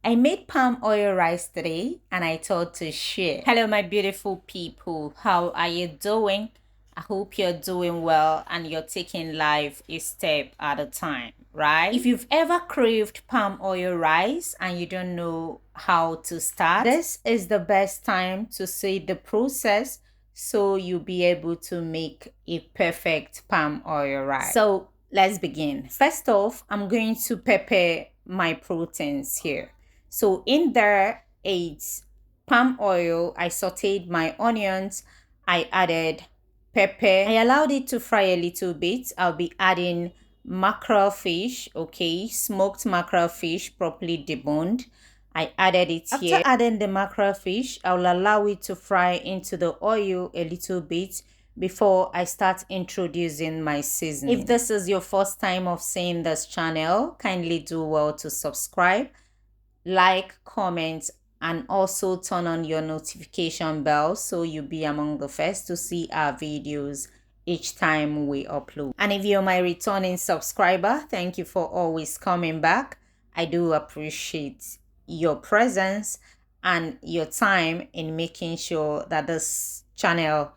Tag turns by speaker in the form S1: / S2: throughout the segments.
S1: I made palm oil rice today and I thought to share. Hello, my beautiful people. How are you doing? I hope you're doing well and you're taking life a step at a time, right? If you've ever craved palm oil rice and you don't know how to start, this is the best time to see the process so you'll be able to make a perfect palm oil rice. So let's begin. First off, I'm going to prepare my proteins here. So in there, it's palm oil. I sauteed my onions. I added pepper. I allowed it to fry a little bit. I'll be adding mackerel fish, okay, smoked mackerel fish, properly deboned. I added it here. After adding the mackerel fish, I'll allow it to fry into the oil a little bit before I start introducing my seasoning. If this is your first time of seeing this channel, kindly do well to subscribe, like, comment, and also turn on your notification bell so you'll be among the first to see our videos each time we upload. And if you're my returning subscriber, thank you for always coming back. I do appreciate your presence and your time in making sure that this channel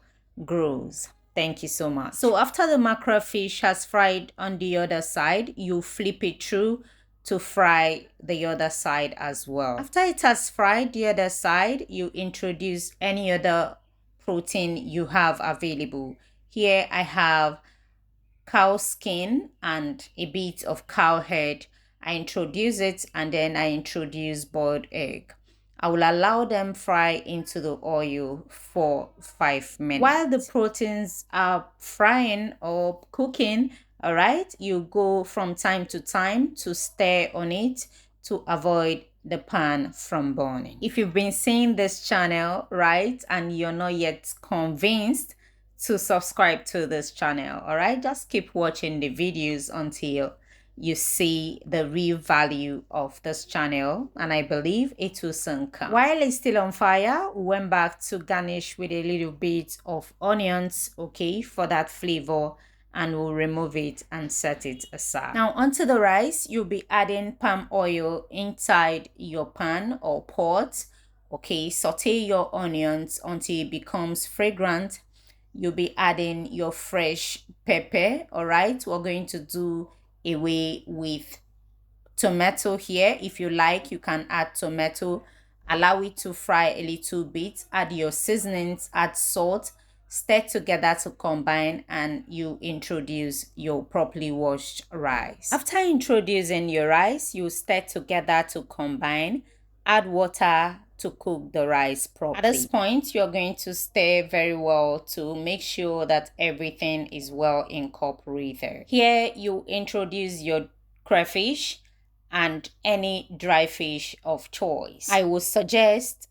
S1: grows. Thank you so much. So after the mackerel fish has fried on the other side, you flip it through to fry the other side as well. After it has fried the other side, you introduce any other protein you have available. Here I have cow skin and a bit of cow head. I introduce it and then I introduce boiled egg. I will allow them fry into the oil for 5 minutes. While the proteins are frying or cooking, all right, you go from time to time to stir on it to avoid the pan from burning. If you've been seeing this channel, right, and you're not yet convinced to subscribe to this channel, all right, just keep watching the videos until you see the real value of this channel, and I believe it will soon come. While it's still on fire, we went back to garnish with a little bit of onions, okay, for that flavor, and we'll remove it and set it aside. Now onto the rice, you'll be adding palm oil inside your pan or pot, okay. Saute your onions until it becomes fragrant. You'll be adding your fresh pepper, all right. We're going to do away with tomato here. If you like, you can add tomato. Allow it to fry a little bit. Add your seasonings, add salt, stir together to combine, and you introduce your properly washed rice. After introducing your rice, you stir together to combine. Add water to cook the rice properly. At this point, you're going to stir very well to make sure that everything is well incorporated. Here, you introduce your crayfish and any dry fish of choice. I would suggest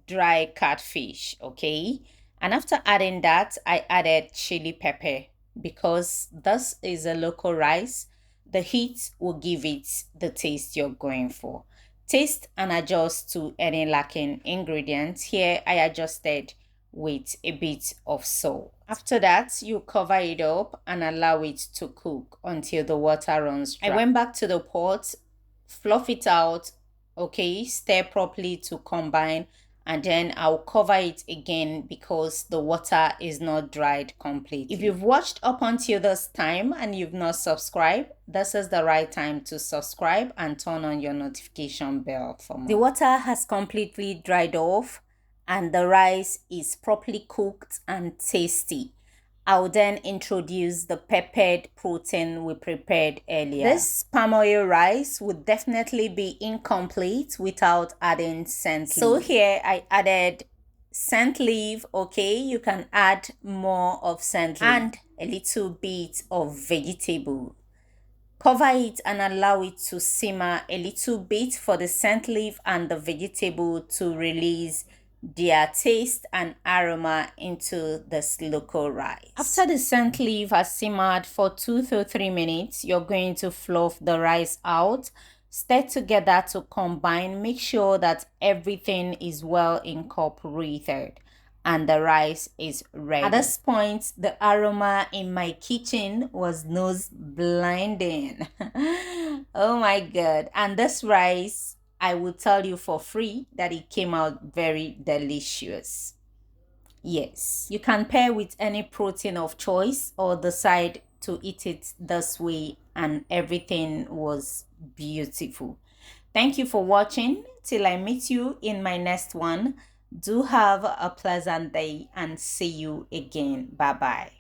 S1: dry catfish, okay? And after adding that, I added chili pepper because this is a local rice. The heat will give it the taste you're going for. Taste and adjust to any lacking ingredients. Here I adjusted with a bit of salt. After that, you cover it up and allow it to cook until the water runs dry. I went back to the pot, fluff it out, okay, stir properly to combine, and then I'll cover it again because the water is not dried completely. If you've watched up until this time and you've not subscribed, this is the right time to subscribe and turn on your notification bell for more. The water has completely dried off and the rice is properly cooked and tasty. I'll then introduce the peppered protein we prepared earlier. This palm oil rice would definitely be incomplete without adding scent leaf. So here I added scent leaf, okay. You can add more of scent leaf and a little bit of vegetable. Cover it and allow it to simmer a little bit for the scent leaf and the vegetable to release their taste and aroma into this local rice. After the scent leaf has simmered for 2 to 3 minutes, you're going to fluff the rice out, stir together to combine. Make sure that everything is well incorporated and the rice is ready. At this point, the aroma in my kitchen was nose blinding. Oh my god. And this rice I will tell you for free that it came out very delicious. Yes, you can pair with any protein of choice or decide to eat it this way, and everything was beautiful. Thank you for watching. Till I meet you in my next one, do have a pleasant day and see you again. Bye bye.